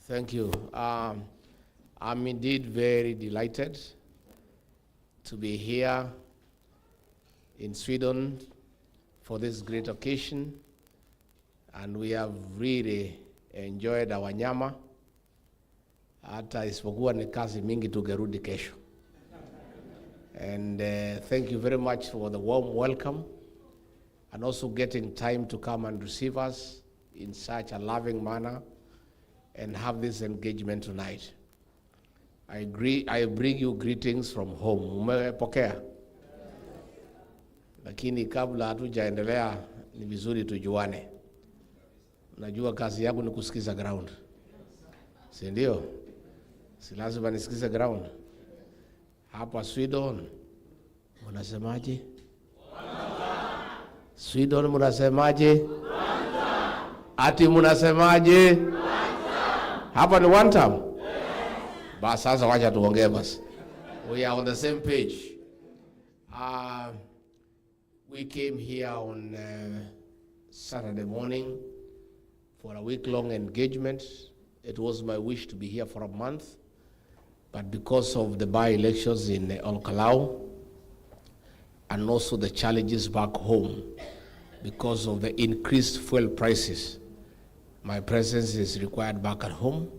Thank you. I'm indeed very delighted to be here in Swindon for this great occasion, and we have really enjoyed our nyama. Hata isipokuwa ni kazi mingi tugerudi kesho. And thank you very much for the warm welcome and also getting time to come and receive us in such a loving manner and have this engagement tonight. I bring you greetings from home. Umepokea? Lakini kabla hatujaendelea ni vizuri tujuane. Najua kazi yangu ni kusikiza ground. Si ndio? Si lazima nisikize ground. Hapa Swindon mnasemaje? Swindon mnasemaje? Ati mnasemaje? Hapa ni one time? Basi sasa wacha tuongee basi. We are on the same page. We came here on Saturday morning for a week-long engagement. It was my wish to be here for a month, but because of the by-elections in Olkalau and also the challenges back home because of the increased fuel prices, my presence is required back at home.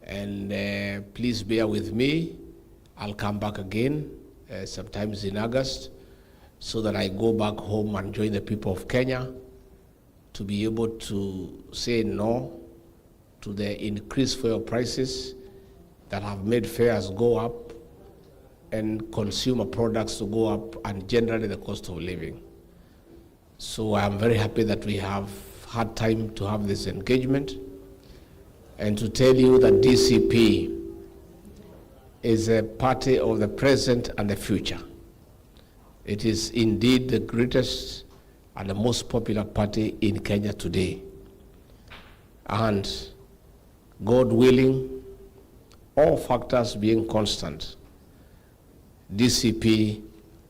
And please bear with me. I'll come back again sometimes in August so that I go back home and join the people of Kenya to be able to say no to the increased fuel prices that have made fares go up and consumer products to go up and generally the cost of living. So I'm very happy that we have had time to have this engagement and to tell you that DCP is a party of the present and the future. It is indeed the greatest and the most popular party in Kenya today. And God willing, all factors being constant, DCP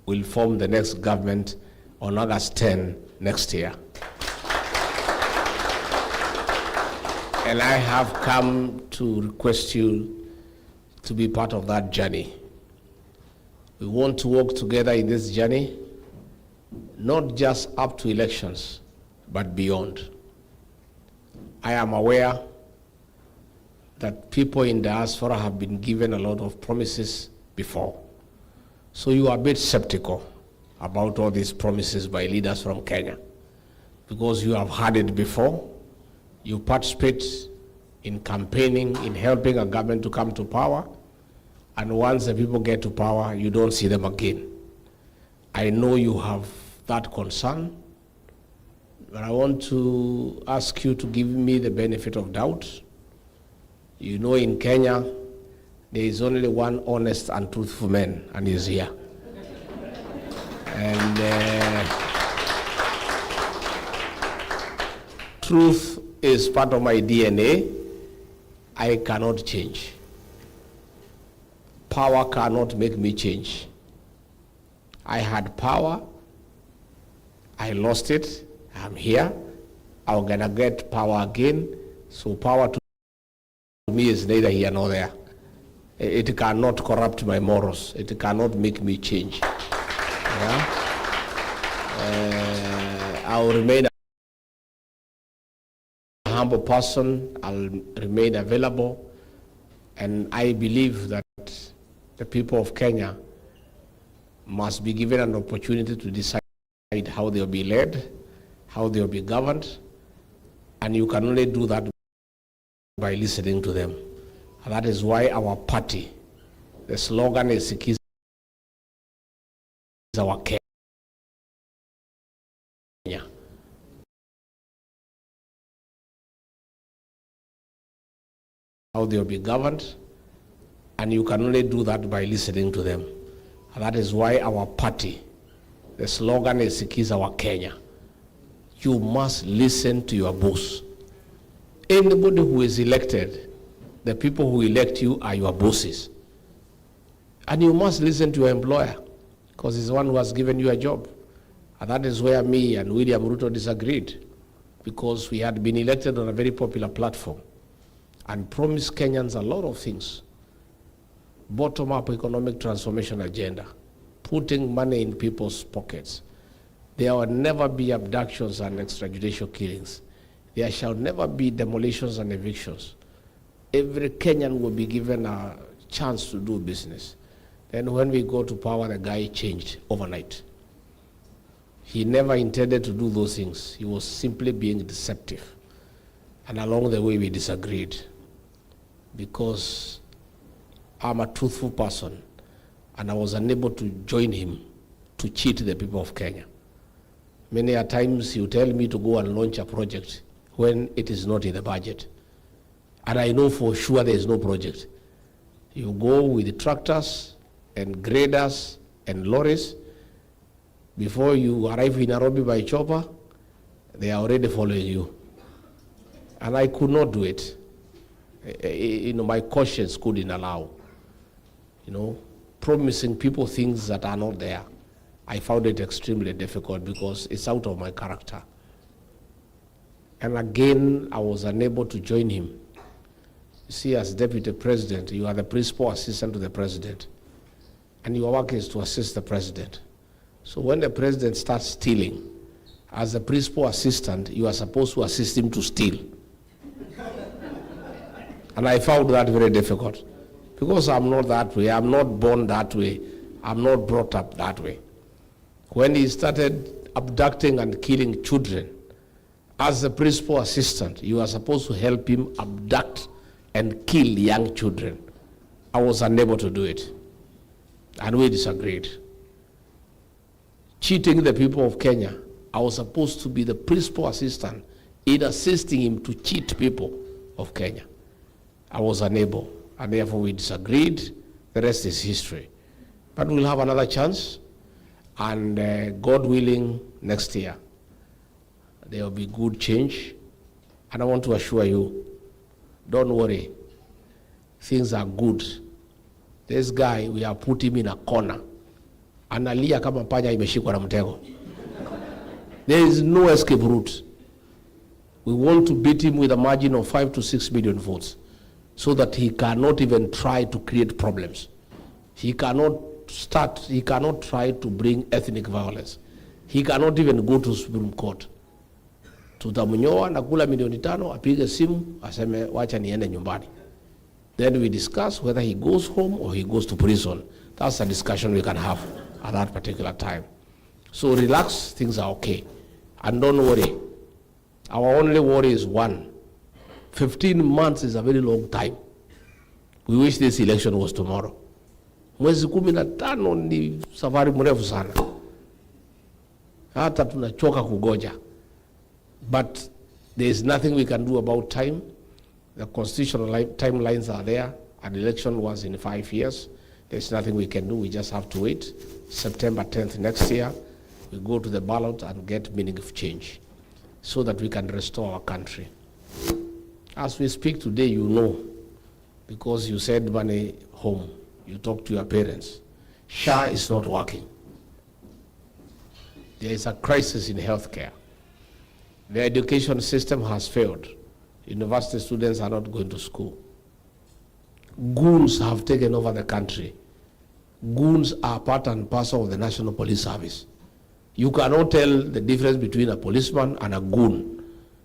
will form the next government on August 10 next year. And I have come to request you to be part of that journey. We want to work together in this journey, not just up to elections, but beyond. I am aware that people in diaspora have been given a lot of promises before. So you are a bit skeptical about all these promises by leaders from Kenya, because you have heard it before. You participate in campaigning, in helping a government to come to power, and once the people get to power, you don't see them again. I know you have that concern, but I want to ask you to give me the benefit of doubt. You know, in Kenya, there is only one honest and truthful man, and he's here. And truth is part of my DNA. I cannot change. Power cannot make me change. I had power, I lost it, I'm here, I'm gonna get power again, so power to me is neither here nor there. It cannot corrupt my morals, it cannot make me change. Yeah? I'll remain humble person, I'll remain available, and I believe that the people of Kenya must be given an opportunity to decide how they'll be led, how they'll be governed, and you can only do that by listening to them. And that is why our party, the slogan is our Kenya. How they'll be governed, and you can only do that by listening to them. And that is why our party, the slogan is our Kenya. You must listen to your boss. Anybody who is elected, the people who elect you are your bosses. And you must listen to your employer, because he's the one who has given you a job. And that is where me and William Ruto disagreed, because we had been elected on a very popular platform. and promised Kenyans a lot of things. Bottom-up economic transformation agenda, putting money in people's pockets. There will never be abductions and extrajudicial killings. There shall never be demolitions and evictions. Every Kenyan will be given a chance to do business. Then when we go to power, the guy changed overnight. He never intended to do those things. He was simply being deceptive. And along the way, we disagreed because I'm a truthful person, and I was unable to join him to cheat the people of Kenya. Many a times you tell me to go and launch a project when it is not in the budget. And I know for sure there is no project. You go with the tractors and graders and lorries. Before you arrive in Nairobi by chopper, they are already following you. And I could not do it. My conscience couldn't allow. Promising people things that are not there. I found it extremely difficult because it's out of my character. And again, I was unable to join him. You see, as deputy president, you are the principal assistant to the president. And your work is to assist the president. So when the president starts stealing, as the principal assistant, you are supposed to assist him to steal. And I found that very difficult. Because I'm not that way. I'm not born that way. I'm not brought up that way. When he started abducting and killing children, as the principal assistant, you are supposed to help him abduct and kill young children. I was unable to do it. And we disagreed. Cheating the people of Kenya, I was supposed to be the principal assistant in assisting him to cheat people of Kenya. I was unable, and therefore we disagreed. The rest is history. But we'll have another chance, and God willing, next year, there will be good change. And I want to assure you, don't worry, things are good. This guy, we have put him in a corner. Analia kama panya imeshikwa na mtego. There is no escape route. We want to beat him with a margin of 5 to 6 million votes so that he cannot even try to create problems. He cannot try to bring ethnic violence. He cannot even go to Supreme Court. Tutamnyoa na kula milioni 5, apige simu, aseme wacha niende nyumbani. Then we discuss whether he goes home or he goes to prison. That's a discussion we can have at that particular time. So relax, things are okay. And don't worry. Our only worry is one. 15 months is a very long time. We wish this election was tomorrow. Mwezi 15 ni safari mrefu sana. Hata tunachoka kugoja. But there is nothing we can do about time. The constitutional timelines are there. An election was in 5 years. There's nothing we can do. We just have to wait. September 10th next year, we go to the ballot and get meaningful change so that we can restore our country. As we speak today, you know, because you send money home, you talk to your parents. SHA is not working. There is a crisis in healthcare. The education system has failed. University students are not going to school. Goons have taken over the country. Goons are part and parcel of the National Police Service. You cannot tell the difference between a policeman and a goon.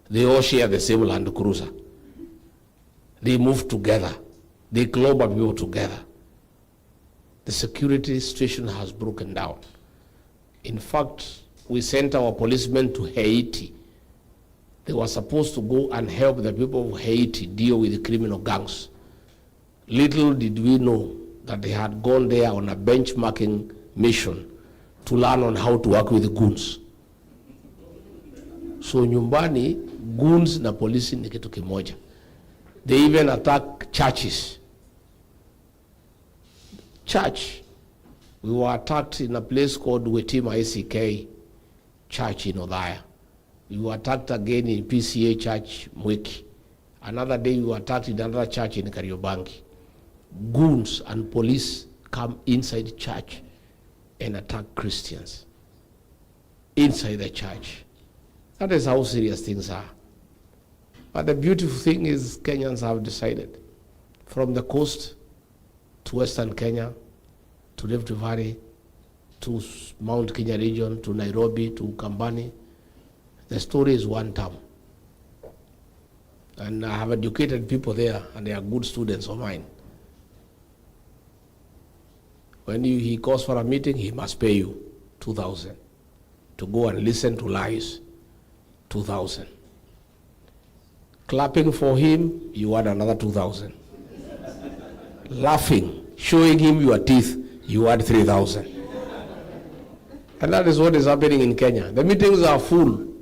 They all share the same Land Cruiser. They move together. They clobber people together. The security situation has broken down. In fact, we sent our policemen to Haiti. They were supposed to go and help the people of Haiti deal with the criminal gangs. Little did we know that they had gone there on a benchmarking mission to learn on how to work with the goons. So nyumbani, goons na polisi ni kitu kimoja. They even attack churches. Church, we were attacked in a place called Wetima ACK Church in Othaya. We were attacked again in PCA Church, Mwiki. Another day we were attacked in another church in Kariobangi. Goons and police come inside the church and attack Christians inside the church. That is how serious things are. But the beautiful thing is Kenyans have decided, from the coast to Western Kenya, to Rift Valley, to Mount Kenya region, to Nairobi, to Kambani, the story is one term. And I have educated people there, and they are good students of mine. When he goes for a meeting, he must pay you 2,000. To go and listen to lies, 2,000. Clapping for him, you add another 2,000. Laughing, showing him your teeth, you add 3,000. And that is what is happening in Kenya. The meetings are full,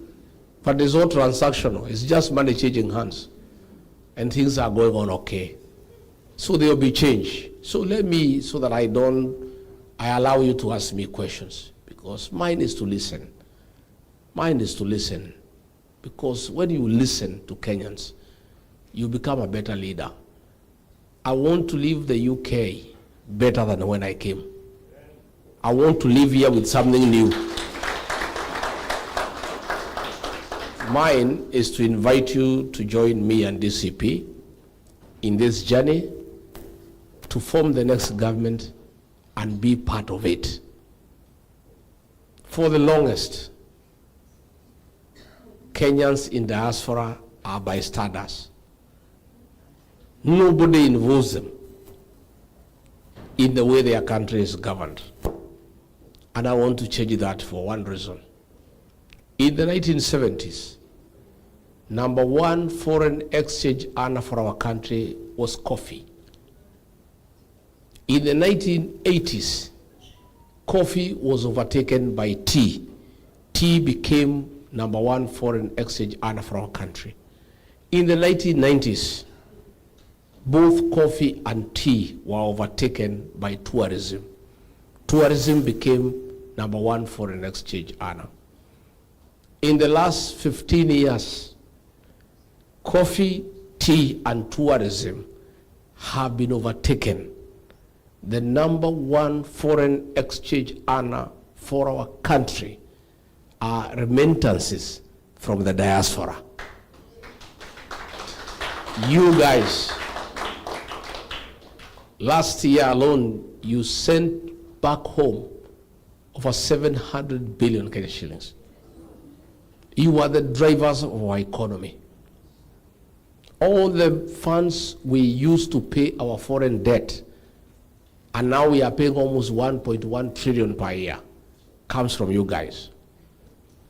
but it's all transactional. It's just money changing hands. And things are going on okay. So there will be change. So let me, so that I allow you to ask me questions. Because mine is to listen. Mine is to listen. Because when you listen to Kenyans, you become a better leader. I want to leave the UK better than when I came. I want to live here with something new. Mine is to invite you to join me and DCP in this journey to form the next government and be part of it. For the longest, Kenyans in diaspora are bystanders. Nobody involves them in the way their country is governed. And I want to change that for one reason. In the 1970s, number one foreign exchange earner for our country was coffee. In the 1980s, coffee was overtaken by tea. Tea became number one foreign exchange earner for our country. In the 1990s, both coffee and tea were overtaken by tourism. Tourism became number one foreign exchange earner. In the last 15 years, coffee, tea, and tourism have been overtaken. The number one foreign exchange earner for our country are remittances from the diaspora. You guys, last year alone, you sent back home over 700 billion Kenyan shillings. You are the drivers of our economy. All the funds we used to pay our foreign debt, and now we are paying almost 1.1 trillion per year, comes from you guys.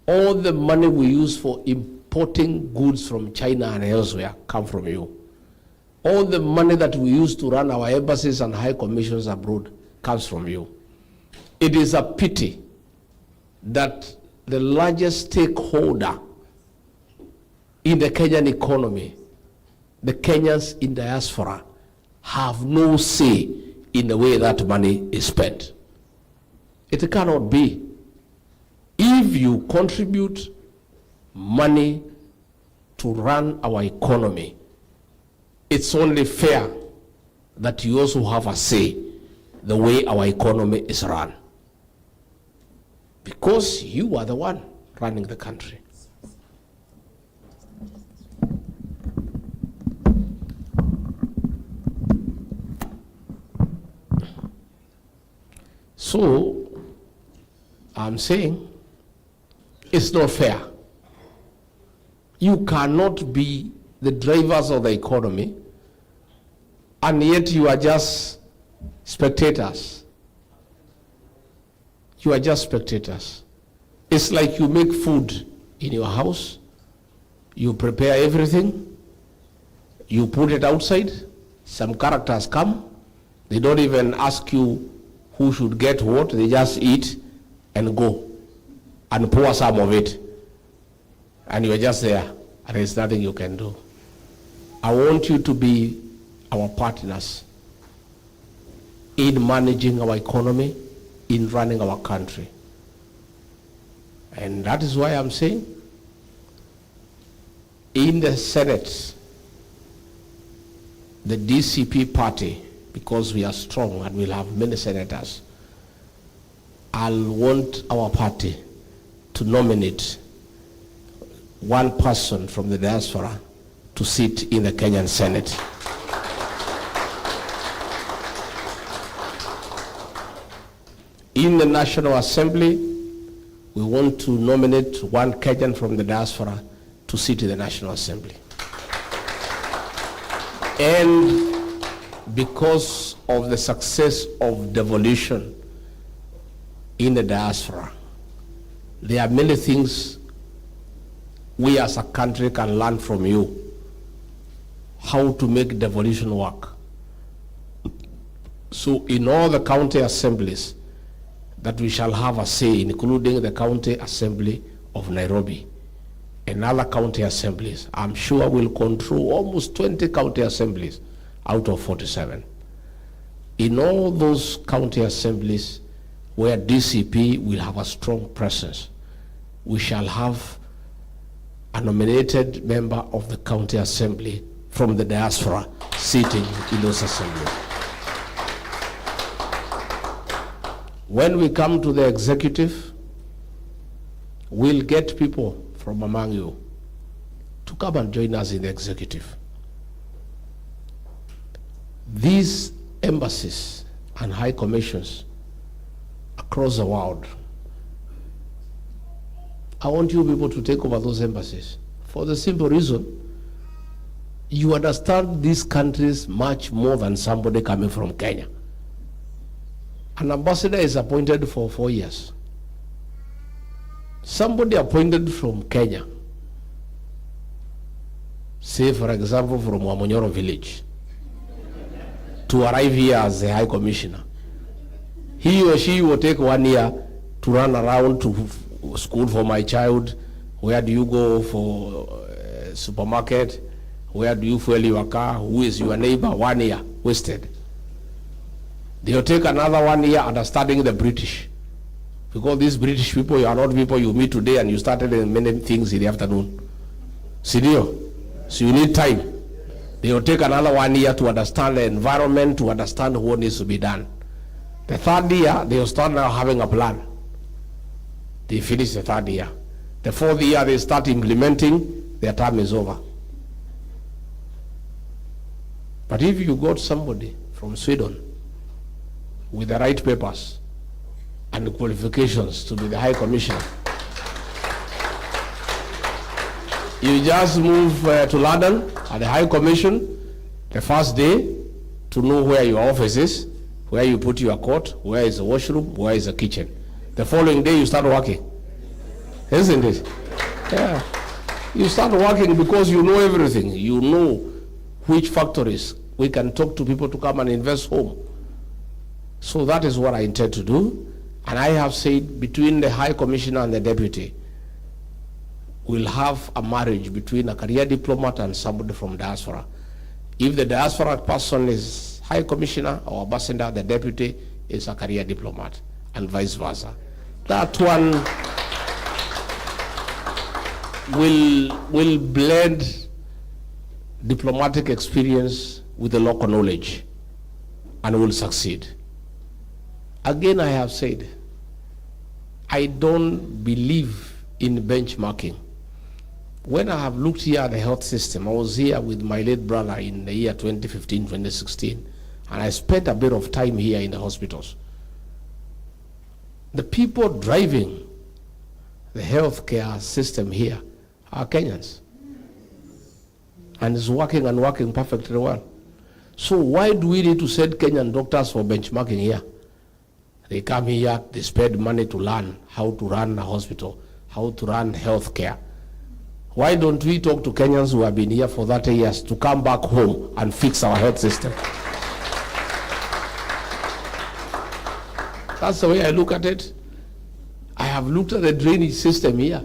All the money we use for importing goods from China and elsewhere come from you. All the money that we use to run our embassies and high commissions abroad comes from you. It is a pity that the largest stakeholder in the Kenyan economy, the Kenyans in diaspora, have no say in the way that money is spent. It cannot be. If you contribute money to run our economy, it's only fair that you also have a say the way our economy is run. Because you are the one running the country. So, I'm saying it's not fair. You cannot be the drivers of the economy and yet you are just spectators. You are just spectators. It's like you make food in your house, you prepare everything, you put it outside, some characters come, they don't even ask you who should get what, they just eat and go and pour some of it. And you're just there, and there's nothing you can do. I want you to be our partners in managing our economy, in running our country. And that is why I'm saying, in the Senate, the DCP party, because we are strong and we'll have many senators, I'll want our party to nominate one person from the diaspora to sit in the Kenyan Senate. In the National Assembly, we want to nominate one Kenyan from the diaspora to sit in the National Assembly. And because of the success of devolution in the diaspora, there are many things we as a country can learn from you, how to make devolution work. So in all the county assemblies that we shall have a say, including the county assembly of Nairobi and other county assemblies, I'm sure we'll control almost 20 county assemblies out of 47. In all those county assemblies where DCP will have a strong presence, we shall have a nominated member of the county assembly from the diaspora sitting in those assemblies. When we come to the executive, we'll get people from among you to come and join us in the executive. These embassies and high commissions across the world, I want you people to take over those embassies for the simple reason you understand these countries much more than somebody coming from Kenya. An ambassador is appointed for 4 years. Somebody appointed from Kenya, say for example from Wamonyoro village, to arrive here as a high commissioner, he or she will take 1 year to run around to school for my child, where do you go for supermarket, where do you fuel your car, who is your neighbor, 1 year wasted. They'll take another 1 year understanding the British. Because these British people, you are not people you meet today and you started in many things in the afternoon. Sidio? So you need time. They'll take another 1 year to understand the environment, to understand what needs to be done. The third year, they'll start now having a plan. They finish the third year. The fourth year, they start implementing, their term is over. But if you got somebody from Swindon with the right papers and the qualifications to be the High Commissioner, you just move to London at the High Commission the first day to know where your office is, where you put your coat, where is the washroom, where is the kitchen. The following day you start working. Isn't it? Yeah. You start working because you know everything. You know which factories we can talk to people to come and invest home. So that is what I intend to do. And I have said between the High Commissioner and the Deputy, we'll have a marriage between a career diplomat and somebody from diaspora. If the diaspora person is High Commissioner or Ambassador, the Deputy is a career diplomat, and vice versa. That one will blend diplomatic experience with the local knowledge and will succeed. Again, I have said, I don't believe in benchmarking. When I have looked here at the health system, I was here with my late brother in the year 2015, 2016, and I spent a bit of time here in the hospitals. The people driving the healthcare system here are Kenyans. And it's working and working perfectly well. So why do we need to send Kenyan doctors for benchmarking here? They come here, they spend money to learn how to run a hospital, how to run healthcare. Why don't we talk to Kenyans who have been here for 30 years to come back home and fix our health system? That's the way I look at it. I have looked at the drainage system here.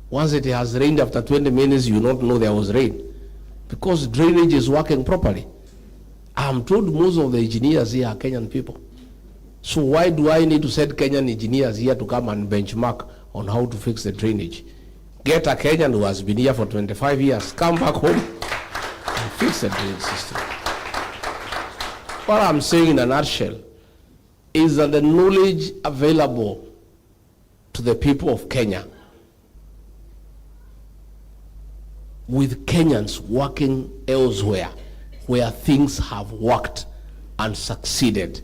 Once it has rained, after 20 minutes, you don't know there was rain. Because drainage is working properly. I'm told most of the engineers here are Kenyan people. So why do I need to send Kenyan engineers here to come and benchmark on how to fix the drainage? Get a Kenyan who has been here for 25 years, come back home and fix the drainage system. What I'm saying in a nutshell is that the knowledge available to the people of Kenya with Kenyans working elsewhere where things have worked and succeeded.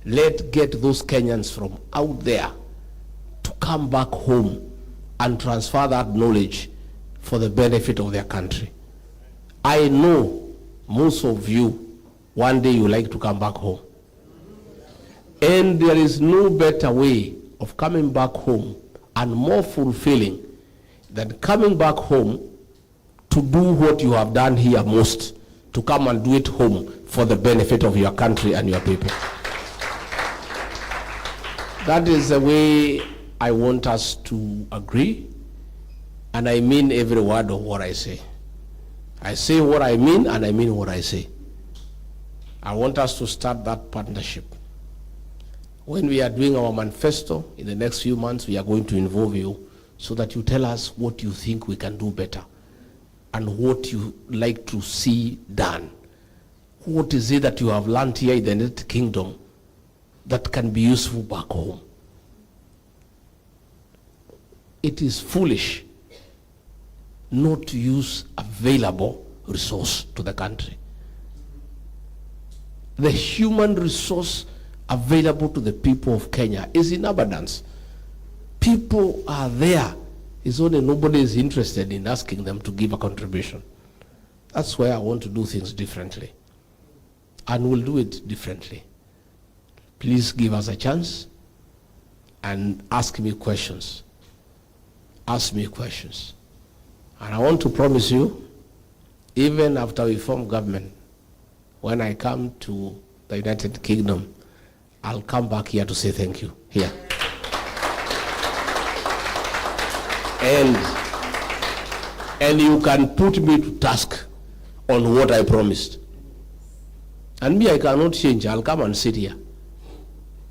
Let's get those Kenyans from out there to come back home and transfer that knowledge for the benefit of their country. I know most of you, one day you like to come back home. And there is no better way of coming back home and more fulfilling than coming back home to do what you have done here most, to come and do it home for the benefit of your country and your people. That is the way I want us to agree, and I mean every word of what I say. I say what I mean, and I mean what I say. I want us to start that partnership. When we are doing our manifesto in the next few months, we are going to involve you so that you tell us what you think we can do better and what you like to see done. What is it that you have learned here in the United Kingdom that can be useful back home? It is foolish not to use available resource to the country. The human resource available to the people of Kenya is in abundance. People are there. It's only nobody is interested in asking them to give a contribution. That's why I want to do things differently. And we'll do it differently. Please give us a chance and ask me questions. Ask me questions. And I want to promise you, even after we form government, when I come to the United Kingdom, I'll come back here to say thank you, here. And you can put me to task on what I promised. And me, I cannot change. I'll come and sit here.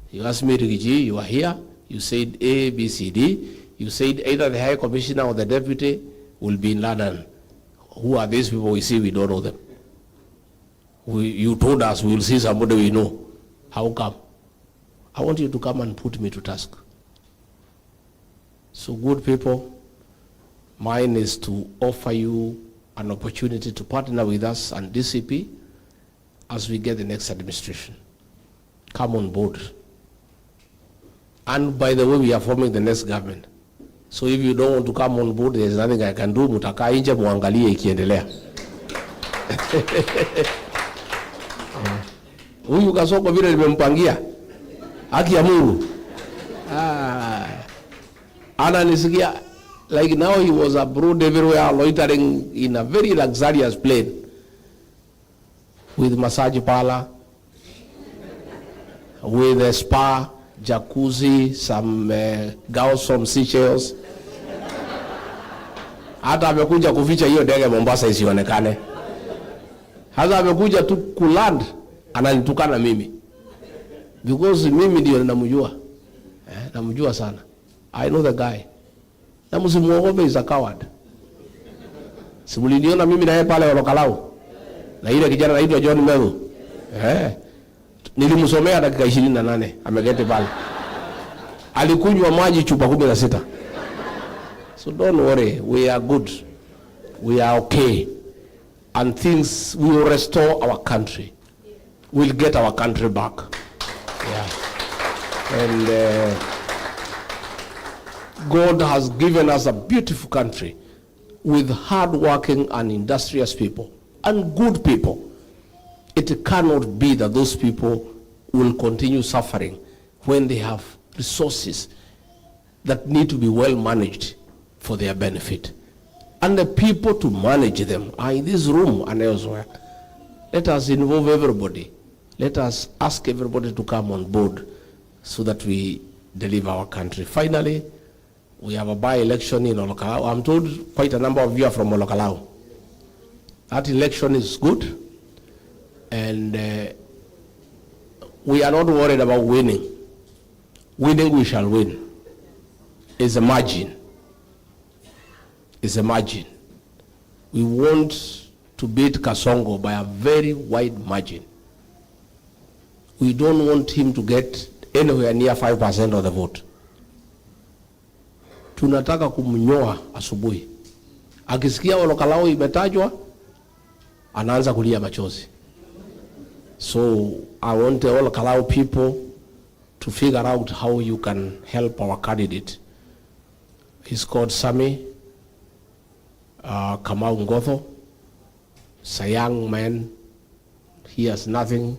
You asked me, Rigathi, you are here. You said A, B, C, D. You said either the High Commissioner or the Deputy will be in London. Who are these people we see? We don't know them. You told us we will see somebody we know. How come? I want you to come and put me to task. So good people, mine is to offer you an opportunity to partner with us and DCP as we get the next administration. Come on board. And by the way, we are forming the next government. So if you don't want to come on board, there's nothing I can do. Mutakaa nje muangalie ikiendelea. Huyu Kasongo vile nimempangia. Haki ya Mungu. Ananisikia, like now he was abroad everywhere loitering in a very luxurious plane with massage parlor, with a spa, jacuzzi, some girls from Seychelles. Hata amekuja kuficha hiyo ndege Mombasa isionekane. Hata amekuja tu kuland, ananitukana mimi. Because mimi ndio namjua. Namjua sana. I know the guy. Na msimuogope, is a coward. Simuliniona mimi na yeye pale Olokalau. Na ile kijana anaitwa John Melu. Nilimsomea dakika 28, ameketi pale. Alikunywa maji chupa 16. So don't worry, we are good. We are okay. And things will restore our country. We'll get our country back. Yeah. And God has given us a beautiful country with hard-working and industrious people and good people. It cannot be that those people will continue suffering when they have resources that need to be well managed for their benefit. And the people to manage them are in this room and elsewhere. Let us involve everybody. Let us ask everybody to come on board so that we deliver our country. Finally, we have a by-election in Olokalau. I'm told quite a number of you are from Olokalau. That election is good, and we are not worried about winning. Winning, we shall win. It's a margin. It's a margin. We want to beat Kasongo by a very wide margin. We don't want him to get anywhere near 5% of the vote. Tunataka kumnyoa asubuhi. Akisikia Olokalao imetajwa, anaanza kulia machozi. So I want the Olokalao people to figure out how you can help our candidate. He's called Sami Kamau Ngotho. He's a young man. He has nothing.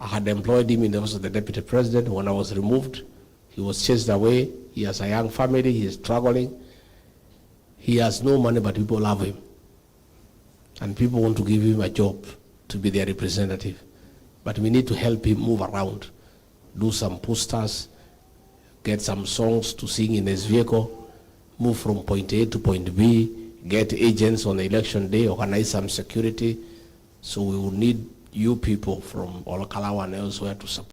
I had employed him in the office of the deputy president. When I was removed, he was chased away. He has a young family. He is struggling. He has no money, but people love him. And people want to give him a job to be their representative. But we need to help him move around, do some posters, get some songs to sing in his vehicle, move from point A to point B, get agents on the election day, organize some security. So we will need you people from Olokalao and elsewhere to support.